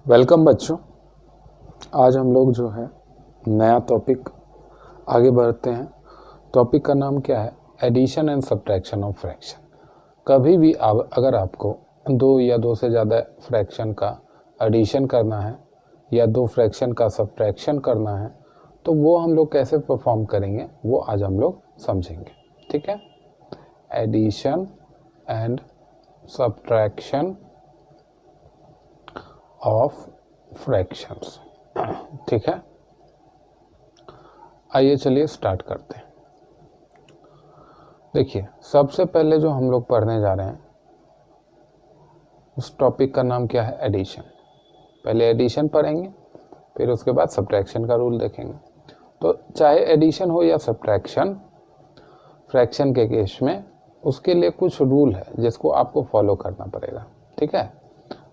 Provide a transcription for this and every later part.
Welcome बच्चों। आज हम लोग जो है नया टॉपिक आगे बढ़ते हैं। टॉपिक का नाम क्या है? Addition and subtraction of fraction. कभी भी अगर आपको दो या दो से ज़्यादा फ्रैक्शन का एडिशन करना है या दो फ्रैक्शन का सब्ट्रैक्शन करना है तो वो हम लोग कैसे परफॉर्म करेंगे वो आज हम लोग समझेंगे। ठीक है, addition and subtraction of fractions. ठीक है, आइए चलिए स्टार्ट करते हैं। देखिए, सबसे पहले जो हम लोग पढ़ने जा रहे हैं उस टॉपिक का नाम क्या है? एडिशन। पहले एडिशन पढ़ेंगे, फिर उसके बाद सब्ट्रैक्शन का रूल देखेंगे। तो चाहे एडिशन हो या सब्ट्रैक्शन, फ्रैक्शन के केस में उसके लिए कुछ रूल है जिसको आपको फॉलो करना पड़ेगा। ठीक है,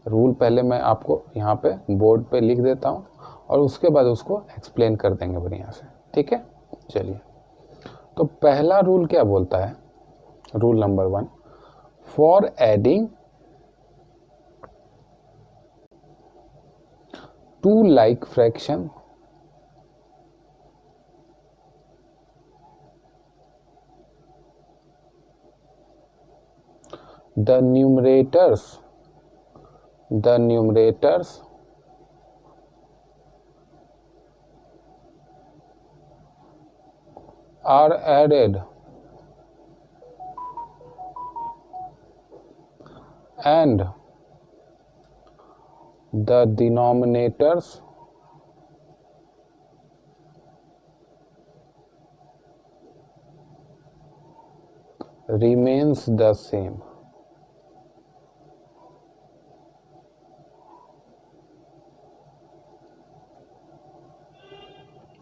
रूल पहले मैं आपको यहाँ पे बोर्ड पे लिख देता हूँ और उसके बाद उसको एक्सप्लेन कर देंगे बढ़िया से। ठीक है, चलिए। तो पहला रूल क्या बोलता है? Rule number 1, for adding two like fraction the numerators are added and the denominators remains the same।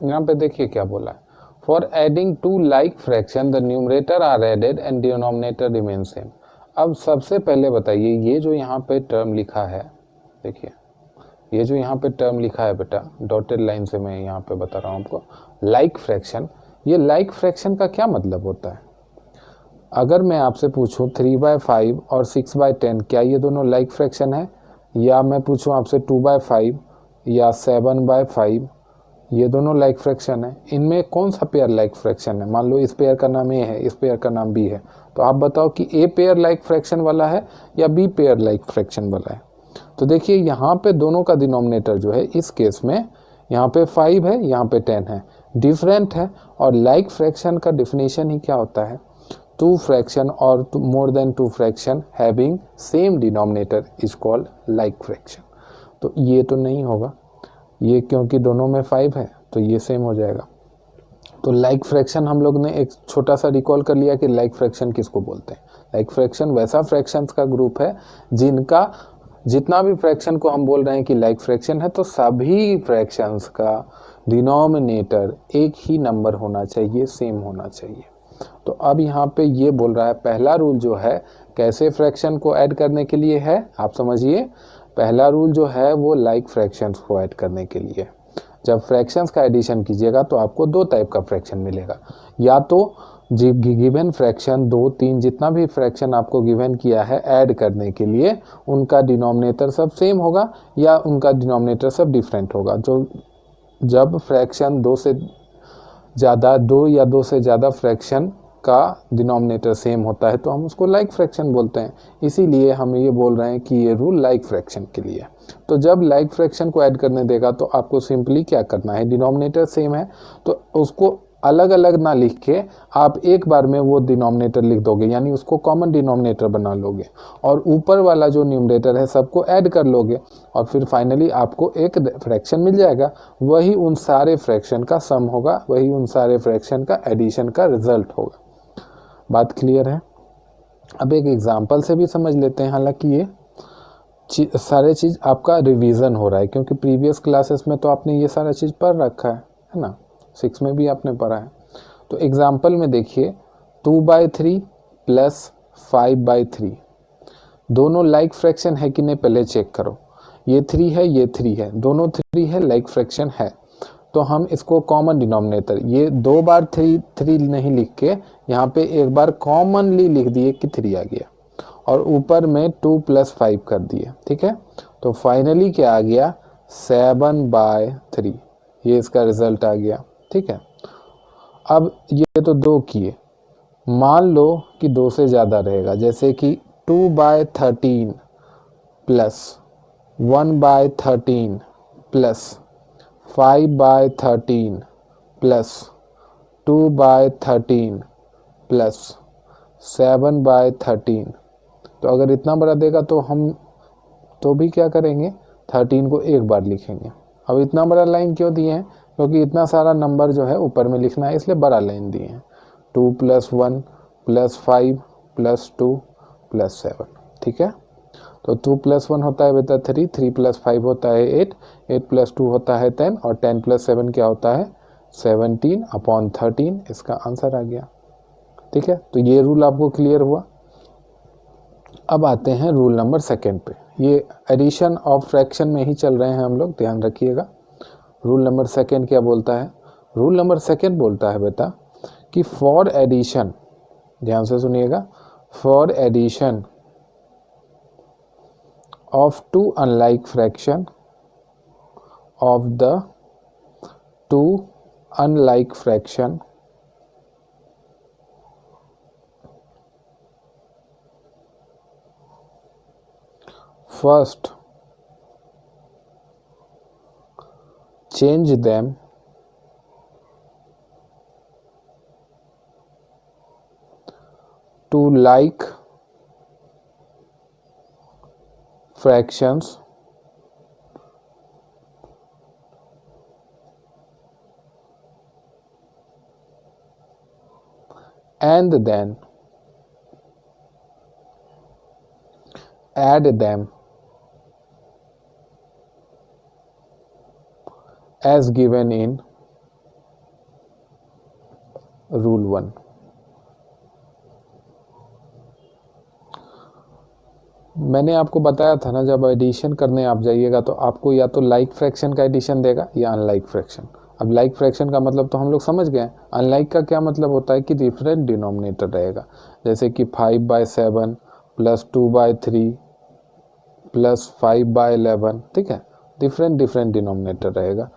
यहाँ पे देखिए क्या बोला है, for adding two like fraction the numerator are added and denominator remain same. अब सबसे पहले बताइए, ये जो यहाँ पे टर्म लिखा है, देखिए ये जो यहाँ पे टर्म लिखा है बेटा, डॉटेड लाइन से मैं यहाँ पे बता रहा हूँ आपको, लाइक फ्रैक्शन। ये लाइक फ्रैक्शन का क्या मतलब होता है? अगर मैं आपसे पूछूं 3/5 और 6/10 क्या ये दोनों लाइक फ्रैक्शन है? या मैं पूछूं आपसे 2/5 या 7/5 ये दोनों लाइक फ्रैक्शन है? इनमें कौन सा पेयर लाइक फ्रैक्शन है? मान लो इस पेयर का नाम ए है, इस पेयर का नाम बी है, तो आप बताओ कि ए पेयर लाइक फ्रैक्शन वाला है या बी पेयर लाइक फ्रैक्शन वाला है? तो देखिए यहाँ पे दोनों का डिनोमिनेटर जो है इस केस में यहाँ पे 5 है, यहाँ पे 10 है, डिफरेंट है। और लाइक फ्रैक्शन का डिफिनेशन ही क्या होता है? Two fraction or more than two fraction having same denominator is called like fraction. तो ये तो नहीं होगा, ये क्योंकि दोनों में 5 है तो ये सेम हो जाएगा। तो लाइक फ्रैक्शन हम लोग ने एक छोटा सा रिकॉल कर लिया कि लाइक फ्रैक्शन किसको बोलते हैं। लाइक फ्रैक्शन वैसा फ्रैक्शंस का ग्रुप है जिनका जितना भी फ्रैक्शन को हम बोल रहे हैं कि लाइक फ्रैक्शन है, तो सभी फ्रैक्शंस का डिनोमिनेटर एक ही नंबर होना चाहिए, सेम होना चाहिए। तो अब यहाँ पे ये बोल रहा है, पहला रूल जो है कैसे फ्रैक्शन को ऐड करने के लिए है, आप समझिए। पहला रूल जो है वो लाइक फ्रैक्शंस को ऐड करने के लिए। जब फ्रैक्शंस का एडिशन कीजिएगा तो आपको दो टाइप का फ्रैक्शन मिलेगा, या तो गिवन फ्रैक्शन 2, 3 जितना भी फ्रैक्शन आपको गिवन किया है ऐड करने के लिए, उनका डिनोमिनेटर सब सेम होगा या उनका डिनोमिनेटर सब डिफरेंट होगा। जो जब फ्रैक्शन दो या दो से ज़्यादा फ्रैक्शन का डिनोमिनेटर सेम होता है तो हम उसको लाइक फ्रैक्शन बोलते हैं। इसीलिए हम ये बोल रहे हैं कि ये रूल लाइक फ्रैक्शन के लिए। तो जब लाइक फ्रैक्शन को ऐड करने देगा तो आपको सिंपली क्या करना है, डिनोमिनेटर सेम है तो उसको अलग अलग ना लिख के आप एक बार में वो डिनोमिनेटर लिख दोगे, यानी उसको कॉमन डिनोमिनेटर बना लोगे और ऊपर वाला जो न्यूमरेटर है सबको ऐड कर लोगे और फिर फाइनली आपको एक फ्रैक्शन मिल जाएगा। वही उन सारे फ्रैक्शन का सम होगा, वही उन सारे फ्रैक्शन का एडिशन का रिजल्ट होगा। बात क्लियर है? अब एक एग्जांपल से भी समझ लेते हैं। हालांकि ये सारे चीज़ आपका रिवीजन हो रहा है क्योंकि प्रीवियस क्लासेस में तो आपने ये सारा चीज़ पढ़ रखा है ना, 6 में भी आपने पढ़ा है। तो एग्जांपल में देखिए 2/3 प्लस 5/3 दोनों लाइक फ्रैक्शन है कि नहीं पहले चेक करो। ये 3 है, ये 3 है, दोनों 3 है, लाइक फ्रैक्शन है। तो हम इसको कॉमन डिनोमिनेटर, ये 2 बार 3 नहीं लिख के यहाँ पे एक बार कॉमनली लिख दिए कि 3 आ गया। और ऊपर में 2 + 5 कर दिए, ठीक है। तो फाइनली क्या आ गया 7/3, ये इसका रिजल्ट आ गया, ठीक है। अब ये तो 2 किए, मान लो कि 2 से ज़्यादा रहेगा, जैसे कि 2/13 प्लस 1/13 प्लस 5/13 प्लस 2/13 प्लस 7/13। तो अगर इतना बड़ा देगा तो हम तो भी क्या करेंगे 13 को एक बार लिखेंगे। अब इतना बड़ा लाइन क्यों दिए हैं, क्योंकि इतना सारा नंबर जो है ऊपर में लिखना है, इसलिए बड़ा लाइन दिए हैं। 2 + 1 + 5 + 2 + 7, ठीक है। तो 2 + 1 होता है बेटा 3, 3 + 5 होता है 8, 8 + 2 होता है 10 और 10 + 7 क्या होता है 17/13, इसका आंसर आ गया, ठीक है। तो ये रूल आपको क्लियर हुआ। अब आते हैं रूल नंबर 2 पे। ये एडिशन ऑफ फ्रैक्शन में ही चल रहे हैं हम लोग, ध्यान रखिएगा। रूल नंबर 2 क्या बोलता है, रूल नंबर 2 बोलता है बेटा कि फॉर एडिशन, ध्यान से सुनिएगा, for addition of two unlike fraction of the two unlike fraction first change them to like fractions and then add them as given in rule 1। मैंने आपको बताया था ना, जब एडिशन करने आप जाइएगा तो आपको या तो लाइक फ्रैक्शन का एडिशन देगा या अनलाइक फ्रैक्शन। अब लाइक फ्रैक्शन का मतलब तो हम लोग समझ गए, अनलाइक का क्या मतलब होता है कि डिफरेंट डिनोमिनेटर रहेगा, जैसे कि 5/7 + 2/3 + 5/11, ठीक है, डिफरेंट डिनोमिनेटर रहेगा।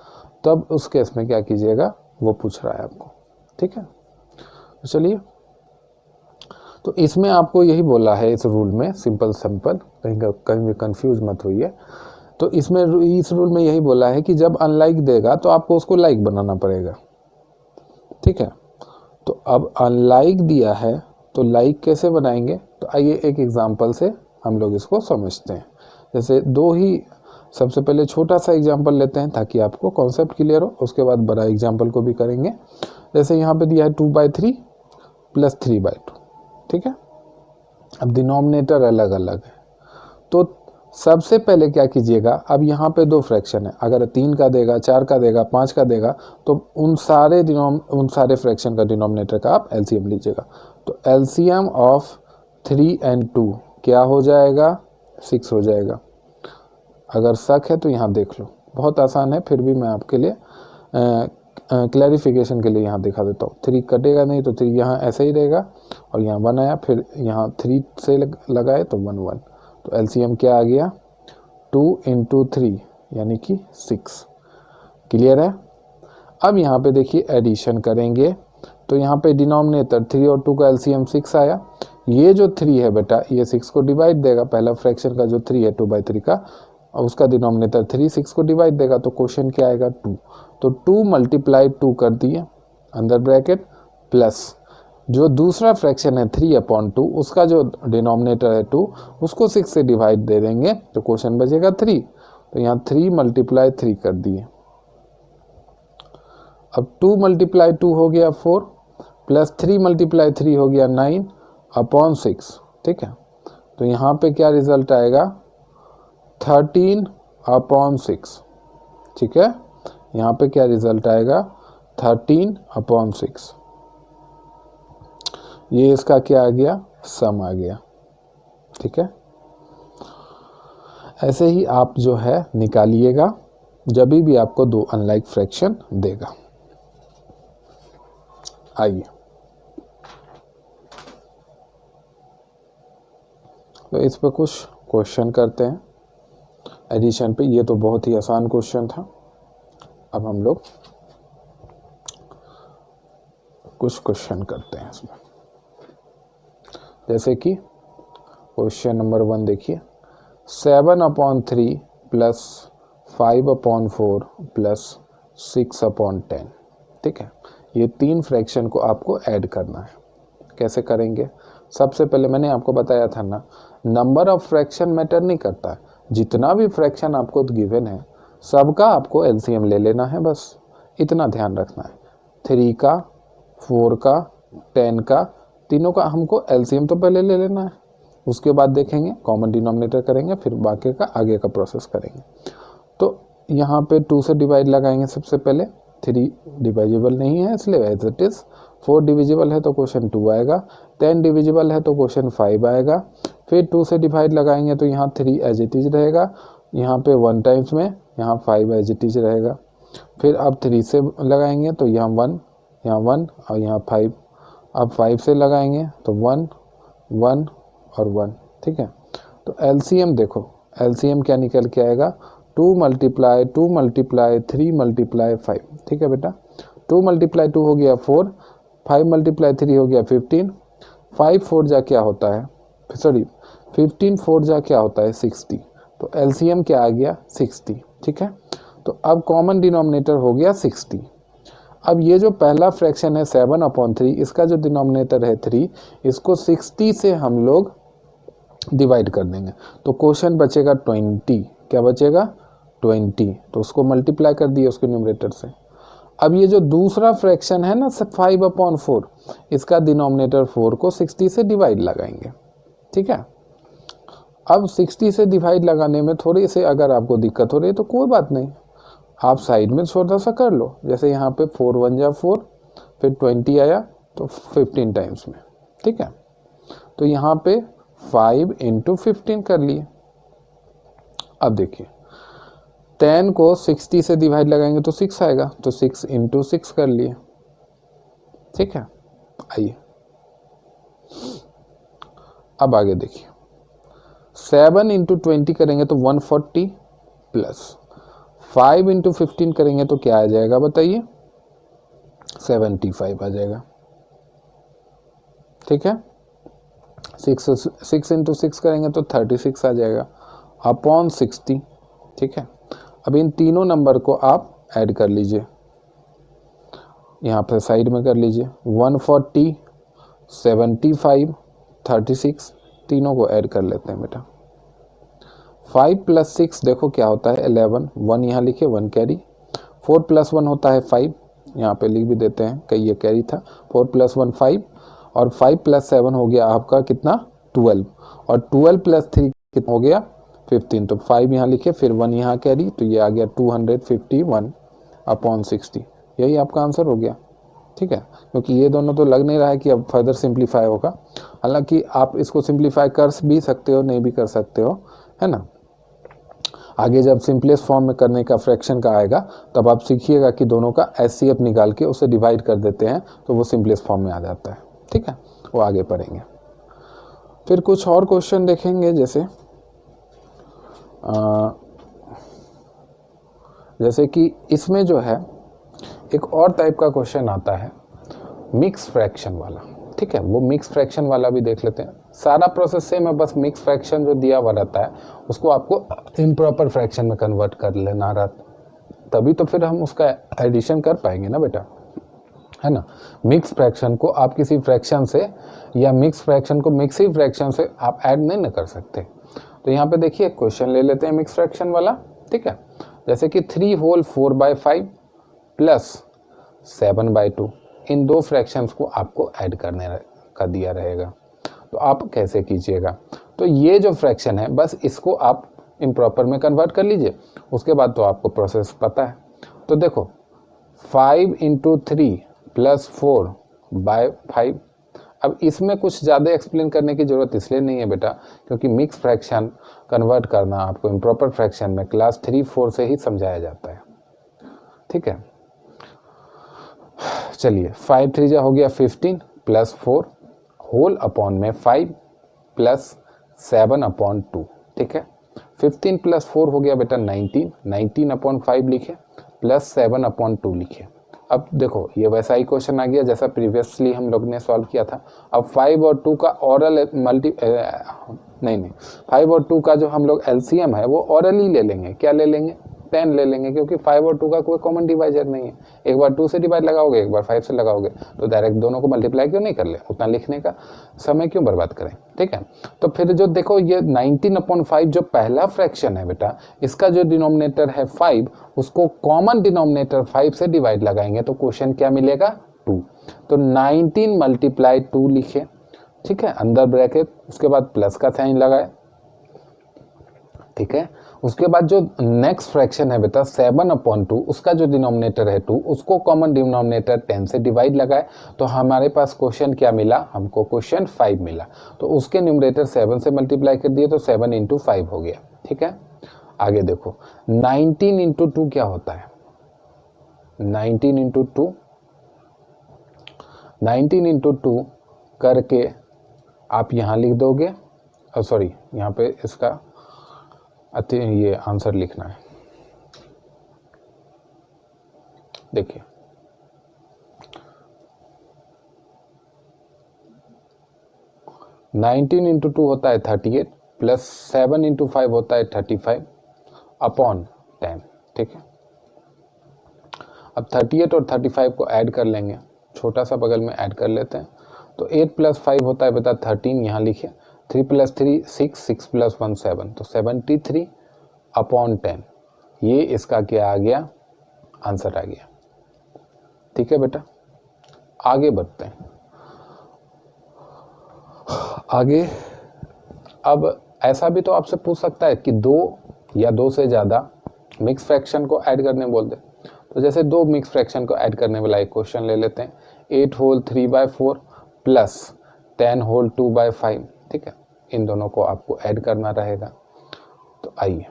तब उस केस में क्या कीजिएगा, वो पूछ रहा है आपको, ठीक है। तो चलिए, तो इसमें आपको यही बोला है इस रूल में, सिंपल कहीं भी कंफ्यूज मत होइए। तो इसमें इस रूल में यही बोला है कि जब अनलाइक देगा तो आपको उसको लाइक बनाना पड़ेगा, ठीक है। तो अब अनलाइक दिया है तो लाइक कैसे बनाएंगे, तो आइए एक एग्जांपल से हम लोग इसको समझते हैं। जैसे सबसे पहले छोटा सा एग्जांपल लेते हैं ताकि आपको कॉन्सेप्ट क्लियर हो, उसके बाद बड़ा एग्जांपल को भी करेंगे। जैसे यहाँ पे दिया है 2/3 + 3/2, ठीक है। अब डिनोमिनेटर अलग अलग है, तो सबसे पहले क्या कीजिएगा, अब यहाँ पे 2 फ्रैक्शन है, अगर 3 का देगा, 4 का देगा, 5 का देगा, तो उन सारे फ्रैक्शन का डिनोमिनेटर का आप एलसीएम लीजिएगा। तो एलसीएम ऑफ 3 और 2 क्या हो जाएगा 6 हो जाएगा। अगर शक है तो यहाँ देख लो, बहुत आसान है, फिर भी मैं आपके लिए क्लैरिफिकेशन के लिए यहाँ दिखा देता हूँ। 3 कटेगा नहीं तो 3 यहाँ ऐसे ही रहेगा, और यहाँ 1 आया, फिर यहाँ 3 से लगाए तो 1 1, तो एलसीएम क्या आ गया 2 × 3 यानी कि 6। क्लियर है। अब यहाँ पे देखिए एडिशन करेंगे, तो यहाँ पे डिनोमिनेटर 3 और 2 का एलसीएम 6 आया। ये जो 3 है बेटा, ये 6 को डिवाइड देगा, पहला फ्रैक्शन का जो 3 है 2/3 का, और उसका डिनोमिनेटर 3 6 को डिवाइड देगा, तो क्वेश्चन क्या आएगा 2। तो 2 × 2 कर दिए अंदर ब्रैकेट, प्लस जो दूसरा फ्रैक्शन है 3/2, उसका जो डिनोमिनेटर है 2, उसको 6 से डिवाइड दे देंगे, तो क्वेश्चन बचेगा 3। तो यहाँ 3 × 3 कर दिए। अब 2 × 2 हो गया 4, प्लस 3 × 3 हो गया 9/6, ठीक है। तो यहाँ पे क्या रिजल्ट आएगा 13/6, ठीक है। यहाँ पे क्या रिजल्ट आएगा 13/6। ये इसका क्या आ गया सम आ गया, ठीक है। ऐसे ही आप जो है निकालिएगा जब भी आपको 2 अनलाइक फ्रैक्शन देगा। आइए तो इस पर कुछ क्वेश्चन करते हैं एडिशन पे। ये तो बहुत ही आसान क्वेश्चन था। अब हम लोग कुछ क्वेश्चन करते हैं इसमें, जैसे कि क्वेश्चन नंबर 1 देखिए, 7/3 प्लस 5/4 प्लस 6/10। ठीक है, ये 3 फ्रैक्शन को आपको ऐड करना है। कैसे करेंगे? सबसे पहले मैंने आपको बताया था ना, नंबर ऑफ फ्रैक्शन मैटर नहीं करता है। जितना भी फ्रैक्शन आपको गिवन है सबका आपको एलसीएम ले लेना है, बस इतना ध्यान रखना है। 3 का, 4 का, 10 का, तीनों का हमको एलसीएम तो पहले ले लेना है, उसके बाद देखेंगे कॉमन डिनोमिनेटर करेंगे, फिर बाकी का आगे का प्रोसेस करेंगे। तो यहाँ पे 2 से डिवाइड लगाएंगे सबसे पहले। 3 डिविजिबल नहीं है इसलिए एज इट इज़। 4 डिविजिबल है तो क्वेश्चन 2 आएगा। 10 डिविजिबल है तो क्वेश्चन 5 आएगा। फिर 2 से डिवाइड लगाएंगे तो यहाँ 3 एज इट इज रहेगा, यहाँ पे 1 टाइम्स में, यहाँ 5 एज इट इज रहेगा। फिर अब 3 से लगाएंगे तो यहाँ 1, यहाँ 1 और यहाँ 5। अब 5 से लगाएंगे तो 1, 1 और 1। ठीक है, तो एलसीएम देखो, एलसीएम क्या निकल के आएगा? 2 मल्टीप्लाई 2 मल्टीप्लाई 3 मल्टीप्लाई 5। ठीक है बेटा, 2 मल्टीप्लाई 2 हो गया 4, 5 मल्टीप्लाई 3 हो गया 15, 5 4 जा क्या होता है, सॉरी 15 4 जा क्या होता है 60। तो एलसीएम क्या आ गया? 60। ठीक है, तो अब कॉमन डिनोमिनेटर हो गया 60। अब ये जो पहला फ्रैक्शन है 7/3, इसका जो डिनोमिनेटर है 3, इसको 60 से हम लोग डिवाइड कर देंगे तो क्वेश्चन बचेगा 20। क्या बचेगा? 20। तो उसको मल्टीप्लाई कर दिए उसके न्यूमरेटर से। अब ये जो दूसरा फ्रैक्शन है ना 5/4, इसका डिनोमिनेटर 4 को 60 से डिवाइड लगाएंगे। ठीक है, अब 60 से डिवाइड लगाने में थोड़ी से अगर आपको दिक्कत हो रही है तो कोई बात नहीं, आप साइड में थोड़ा सा कर लो। जैसे यहाँ पे 4 1 जा 4, फिर 20 आया तो 15 टाइम्स में। ठीक है, तो यहाँ पे 5 × 15 कर लिए। अब देखिए 10 को 60 से डिवाइड लगाएंगे तो 6 आएगा, तो 6 × 6 कर लिए। ठीक है, आइए अब आगे देखिए, 7 × 20 करेंगे तो 140 प्लस 5 × 15 करेंगे तो क्या आ जाएगा बताइए? 75 आ जाएगा। ठीक है, 6 × 6 करेंगे तो 36 आ जाएगा अपॉन 60। ठीक है, अब इन तीनों नंबर को आप ऐड कर लीजिए, यहाँ पे साइड में कर लीजिए। 140, 75, 36, तीनों को ऐड कर लेते हैं बेटा। 5 + 6 देखो क्या होता है 11, 1 यहाँ लिखे 1 कैरी। 4 + 1 होता है 5, यहाँ पे लिख भी देते हैं कहीं ये कैरी था। 4 + 1 5, और 5 + 7 हो गया आपका कितना? 12, और 12 + 3 कितना हो गया? 15। तो 5 यहाँ लिखे, फिर 1 यहाँ कैरी, तो ये आ गया 251 अपॉन 60। यही आपका आंसर हो गया। ठीक है, क्योंकि ये दोनों तो लग नहीं रहा है कि अब फर्दर सिंप्लीफाई होगा। हालांकि आप इसको सिंप्लीफाई कर भी सकते हो, नहीं भी कर सकते हो, है ना। आगे जब सिंपलेस्ट फॉर्म में करने का फ्रैक्शन का आएगा तब आप सीखिएगा कि दोनों का एचसीएफ निकाल के उसे डिवाइड कर देते हैं तो वो सिंपलेस्ट फॉर्म में आ जाता है। ठीक है, वो आगे पढ़ेंगे। फिर कुछ और क्वेश्चन देखेंगे, जैसे कि इसमें जो है एक और टाइप का क्वेश्चन आता है मिक्स फ्रैक्शन वाला। ठीक है, वो मिक्स फ्रैक्शन वाला भी देख लेते हैं। सारा प्रोसेस सेम है, बस मिक्स फ्रैक्शन जो दिया हुआ रहता है उसको आपको इम्प्रॉपर फ्रैक्शन में कन्वर्ट कर लेना रहता, तभी तो फिर हम उसका एडिशन कर पाएंगे ना बेटा, है ना। मिक्स फ्रैक्शन को आप किसी फ्रैक्शन से या मिक्स फ्रैक्शन को मिक्सी फ्रैक्शन से आप ऐड नहीं ना कर सकते। तो यहाँ पे देखिए क्वेश्चन ले लेते हैं मिक्स फ्रैक्शन वाला। ठीक है, जैसे कि 3 होल 4/5 प्लस 7/2, इन दो फ्रैक्शंस को आपको ऐड करने का दिया रहेगा। तो आप कैसे कीजिएगा? तो ये जो फ्रैक्शन है बस इसको आप इम्प्रॉपर में कन्वर्ट कर लीजिए, उसके बाद तो आपको प्रोसेस पता है। तो देखो 5 × 3 + 4/5। अब इसमें कुछ ज़्यादा एक्सप्लेन करने की ज़रूरत इसलिए नहीं है बेटा, क्योंकि मिक्स फ्रैक्शन कन्वर्ट करना आपको इम्प्रॉपर फ्रैक्शन में क्लास 3 4 से ही समझाया जाता है। ठीक है, चलिए 5 3 हो गया 15 + 4 होल अपॉन में 5 + 7/2, ठीक है। 15 + 4 हो गया बेटा 19, 19/5 लिखे प्लस 7/2 लिखे। अब देखो ये वैसा ही क्वेश्चन आ गया जैसा प्रीवियसली हम लोग ने सॉल्व किया था। अब 5 और 2 का ऑरल नहीं 5 और 2 का जो हम लोग एलसीएम है वो ऑरली ले लेंगे। क्या ले लेंगे? 10 ले लेंगे, क्योंकि 5 और 2 का कोई कॉमन डिवाइजर नहीं है। एक बार 2 से डिवाइड लगाओगे, एक बार 5 से लगाओगे, तो डायरेक्ट दोनों को मल्टीप्लाई क्यों नहीं कर ले, उतना लिखने का समय क्यों बर्बाद करें, ठीक है। तो फिर जो देखो ये 19/5 जो पहला फ्रैक्शन है बेटा, इसका जो डिनोमिनेटर है 5, उसको कॉमन डिनोमिनेटर 5 से डिवाइड लगाएंगे तो क्वेश्चन क्या मिलेगा? 2। तो 19 × 2 लिखे, ठीक है, अंदर ब्रैकेट, उसके बाद प्लस का साइन लगाए, ठीक है। उसके बाद जो नेक्स्ट फ्रैक्शन है बेटा 7/2, उसका जो डिनोमिनेटर है 2, उसको कॉमन डिनोमिनेटर 10 से डिवाइड लगाए तो हमारे पास क्वेश्चन क्या मिला? हमको क्वेश्चन 5 मिला। तो उसके न्यूमरेटर 7 से मल्टीप्लाई कर दिए तो 7 × 5 हो गया, ठीक है। आगे देखो 19 × 2 क्या होता है? 19 × 2, 19 × 2 करके आप यहाँ लिख दोगे, सॉरी यहाँ पे इसका ये आंसर लिखना है। देखिए 19 × 2 होता है 38 प्लस 7 × 5 होता है 35/10, ठीक है। अब 38 और 35 को ऐड कर लेंगे, छोटा सा बगल में ऐड कर लेते हैं। तो 8 + 5 होता है बेटा 13, यहाँ लिखे। 3 + 3 6, 6 + 1 7, तो 73/10। ये इसका क्या आ गया? आंसर आ गया, ठीक है बेटा। आगे बढ़ते हैं, आगे। अब ऐसा भी तो आपसे पूछ सकता है कि 2 या 2 से ज़्यादा मिक्स फ्रैक्शन को ऐड करने बोल दे। तो जैसे 2 मिक्स फ्रैक्शन को ऐड करने वाला एक क्वेश्चन ले लेते हैं। 8 होल 3/4 प्लस 10 होल 2/5, ठीक है। इन दोनों को आपको ऐड करना रहेगा। तो आइए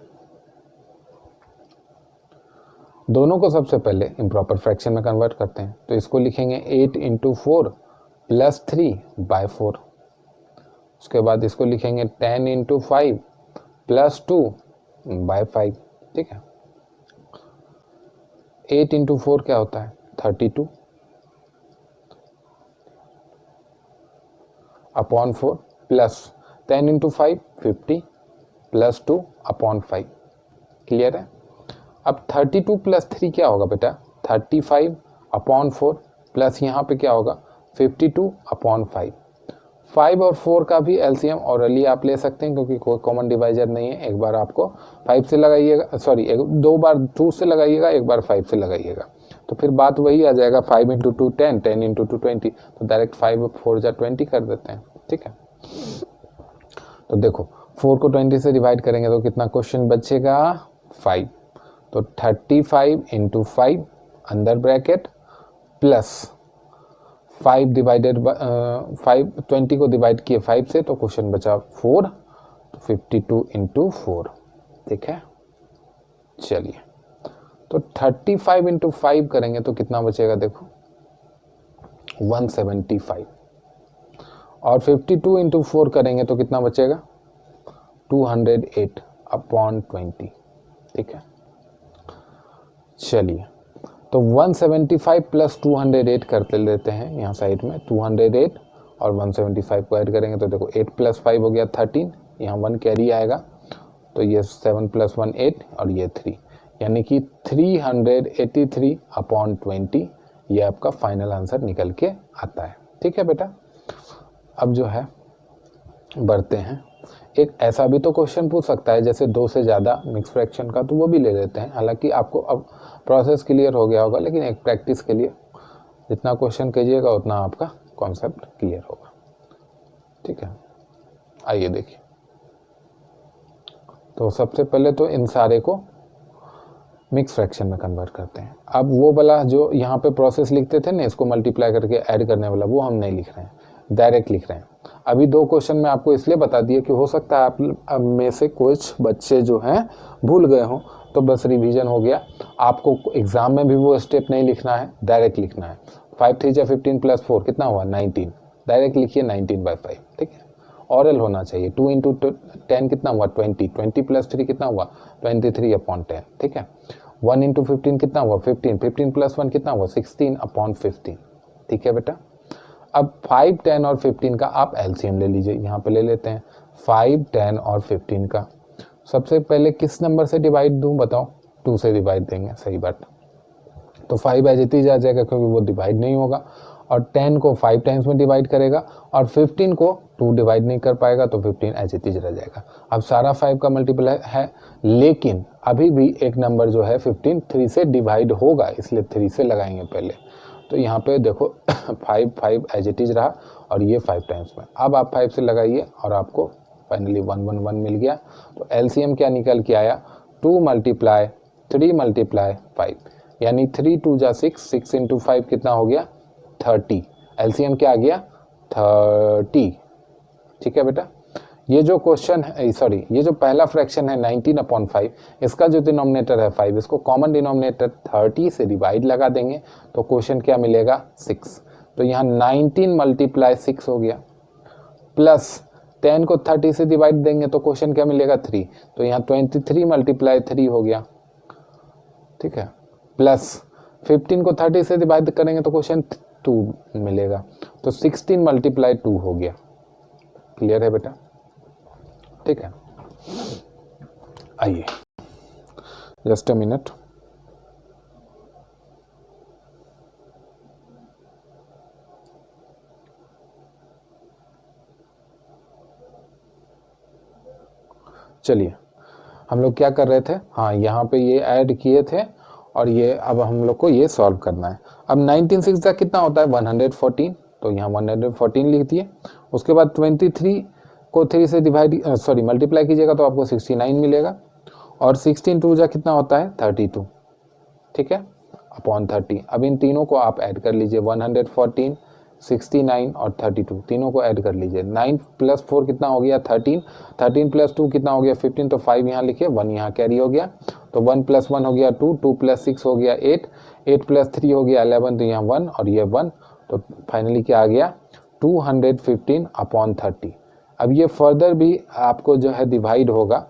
दोनों को सबसे पहले इम्प्रॉपर फ्रैक्शन में कन्वर्ट करते हैं। तो इसको लिखेंगे 8 × 4 प्लस 3/4। उसके बाद इसको लिखेंगे 10 × 5 प्लस 2/5, ठीक है। 8 × 4 क्या होता है? 32 अपॉन 4 प्लस 10 × 5 50 प्लस 2/5। क्लियर है? अब 32 प्लस 3 क्या होगा बेटा? 35/4 प्लस यहाँ पे क्या होगा? 52/5। 5 और 4 का भी एलसीएम ऑरली आप ले सकते हैं, क्योंकि कोई कॉमन डिवाइजर नहीं है। एक बार आपको 5 से लगाइएगा, सॉरी 2 बार 2 से लगाइएगा, एक बार 5 से लगाइएगा, तो फिर बात वही आ जाएगा। 5 × 2 10, 10 × 2 20, तो डायरेक्ट 5 और 4 जा 20 कर देते हैं, ठीक है। तो देखो 4 को 20 से डिवाइड करेंगे तो कितना क्वेश्चन बचेगा? 5। तो 35 × 5 अंदर ब्रैकेट प्लस 5 डिवाइडेड 5, 20 को डिवाइड किए 5 से तो क्वेश्चन बचा 4, तो 52 × 4, ठीक है। चलिए तो 35 × 5 करेंगे तो कितना बचेगा? देखो 175, और 52 × 4 करेंगे तो कितना बचेगा? 208/20, ठीक है। चलिए तो 175 प्लस 208 करते लेते हैं यहाँ साइड में। 208 और 175 को ऐड करेंगे तो देखो 8 + 5 हो गया 13, यहाँ 1 कैरी आएगा, तो ये 7 + 1 8 और ये 3, यानी कि 383/20 ये आपका फाइनल आंसर निकल के आता है, ठीक है बेटा। अब जो है बढ़ते हैं, एक ऐसा भी तो क्वेश्चन पूछ सकता है जैसे 2 से ज़्यादा मिक्स फ्रैक्शन का, तो वो भी ले लेते हैं। हालांकि आपको अब प्रोसेस क्लियर हो गया होगा, लेकिन एक प्रैक्टिस के लिए जितना क्वेश्चन कीजिएगा उतना आपका कॉन्सेप्ट क्लियर होगा, ठीक है। आइए देखिए, तो सबसे पहले तो इन सारे को मिक्स फ्रैक्शन में कन्वर्ट करते हैं। अब वो वाला जो यहाँ पे प्रोसेस लिखते थे ना, इसको मल्टीप्लाई करके ऐड करने वाला, वो हम नहीं लिख रहे हैं, डायरेक्ट लिख रहे हैं। अभी 2 क्वेश्चन में आपको इसलिए बता दिए कि हो सकता है आप में से कुछ बच्चे जो हैं भूल गए हों, तो बस रिवीजन हो गया। आपको एग्जाम में भी वो स्टेप नहीं लिखना है, डायरेक्ट लिखना है। 5 3 × 15 + 4 कितना हुआ? 19, डायरेक्ट लिखिए 19/5, ठीक है। ऑरल होना चाहिए। 2 इंटू 10 कितना हुआ 20, 20 प्लस 3 कितना हुआ 23/10, ठीक है। 1 इंटू 15 कितना हुआ 15, 15 प्लस 1 कितना हुआ 16/15, ठीक है बेटा। अब 5, 10 और 15 का आप एलसीएम ले लीजिए, यहाँ पे ले लेते हैं 5, 10 और 15 का। सबसे पहले किस नंबर से डिवाइड दूं बताओ, 2 से डिवाइड देंगे, सही बात। तो 5 एज इट इज आ जाएगा क्योंकि वो डिवाइड नहीं होगा, और 10 को 5 टाइम्स में डिवाइड करेगा, और 15 को 2 डिवाइड नहीं कर पाएगा, तो 15 एज इट इज रह जाएगा। अब सारा 5 का मल्टीपल है, लेकिन अभी भी एक नंबर जो है 15 3 से डिवाइड होगा, इसलिए 3 से लगाएंगे पहले। तो यहाँ पे देखो 5 एज इट इज रहा, और ये 5 टाइम्स में। अब आप 5 से लगाइए और आपको फाइनली 111 मिल गया। तो एलसीएम क्या निकल के आया, 2 मल्टीप्लाई 3 मल्टीप्लाई 5, यानी 3 2 जा 6, 6 इंटू 5 कितना हो गया 30। एलसीएम क्या आ गया 30, ठीक है बेटा। ये जो क्वेश्चन है, सॉरी, ये जो पहला फ्रैक्शन है 19/5, इसका जो डिनोमिनेटर है 5, इसको कॉमन डिनोमिनेटर 30 से डिवाइड लगा देंगे तो क्वेश्चन क्या मिलेगा 6। तो यहाँ 19 मल्टीप्लाई 6 हो गया, प्लस 10 को 30 से डिवाइड देंगे तो क्वेश्चन क्या मिलेगा 3, तो यहाँ 23 मल्टीप्लाई 3 हो गया, ठीक है। प्लस 15 को 30 से डिवाइड करेंगे तो क्वेश्चन 2 मिलेगा, तो 16 मल्टीप्लाई 2 हो गया। क्लियर है बेटा, ठीक है। आइए जस्ट अ मिनट। चलिए हम लोग क्या कर रहे थे, हाँ यहाँ पे ये ऐड किए थे, और ये अब हम लोग को ये सॉल्व करना है। अब 19/6 का कितना होता है 114, तो यहाँ 114 लिख दिए। उसके बाद 23 को 3 से डिवाइड सॉरी मल्टीप्लाई कीजिएगा तो आपको 69 मिलेगा, और 16 2 जा कितना होता है 32, ठीक है, अपॉन 30। अब इन तीनों को आप ऐड कर लीजिए, 114, 69 और 32, तीनों को ऐड कर लीजिए। 9 प्लस 4 कितना हो गया 13, 13 प्लस 2 कितना हो गया 15, तो 5 यहाँ लिखिए, 1 यहाँ कैरी हो गया, तो 1 प्लस 1 हो गया 2, 2 प्लस 6 हो गया 8, 8 प्लस 3 हो गया 11, तो यहाँ 1 और ये 1, तो फाइनली क्या आ गया 215/30। अब ये फर्दर भी आपको जो है डिवाइड होगा,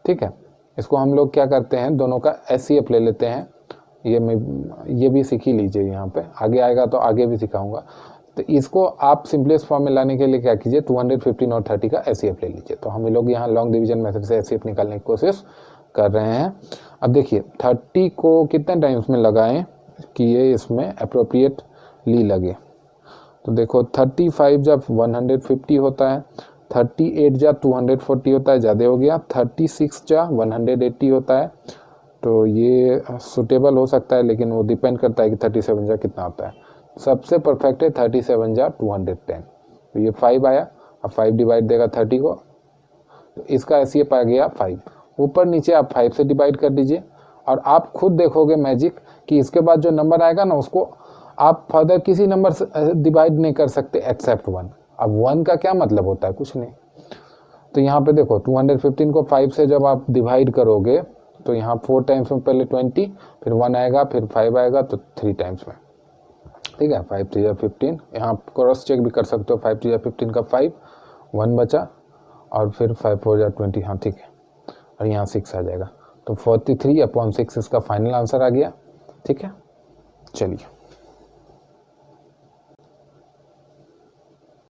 ठीक है। इसको हम लोग क्या करते हैं, दोनों का एचसीएफ ले लेते हैं, ये भी सीख ही लीजिए, यहाँ पे आगे आएगा तो आगे भी सिखाऊंगा। तो इसको आप सिंपलेस्ट फॉर्म में लाने के लिए क्या कीजिए, 215 और 30 का एचसीएफ ले लीजिए। तो हम लोग यहाँ लॉन्ग डिवीजन मेथड से एचसीएफ निकालने की कोशिश कर रहे हैं। अब देखिए 30 को कितने टाइम्स में लगाएं कि ये इसमें अप्रोप्रिएटली लगे। तो देखो 35 जब 150 होता है, 38 जा 240 होता है, ज़्यादा हो गया, 36 जा 180 होता है, तो ये सुटेबल हो सकता है, लेकिन वो डिपेंड करता है कि 37 जा कितना होता है। सबसे परफेक्ट है 37 जा 210, तो ये 5 आया। अब 5 डिवाइड देगा 30 को, तो इसका ऐसे पा गया 5। ऊपर नीचे आप 5 से डिवाइड कर दीजिए, और आप खुद देखोगे मैजिक कि इसके बाद जो नंबर आएगा ना उसको आप फर्दर किसी नंबर से डिवाइड नहीं कर सकते एक्सेप्ट 1। अब 1 का क्या मतलब होता है, कुछ नहीं। तो यहाँ पे देखो 215 को 5 से जब आप डिवाइड करोगे तो यहाँ 4 टाइम्स में पहले 20, फिर 1 आएगा, फिर 5 आएगा, तो 3 टाइम्स में, ठीक है। 5 3 15, यहाँ आप क्रॉस चेक भी कर सकते हो, 5 3 15 का 5, 1 बचा, और फिर 5 4 20, हाँ ठीक है, और यहाँ 6 आ जाएगा, तो 43/6 इसका फाइनल आंसर आ गया, ठीक है। चलिए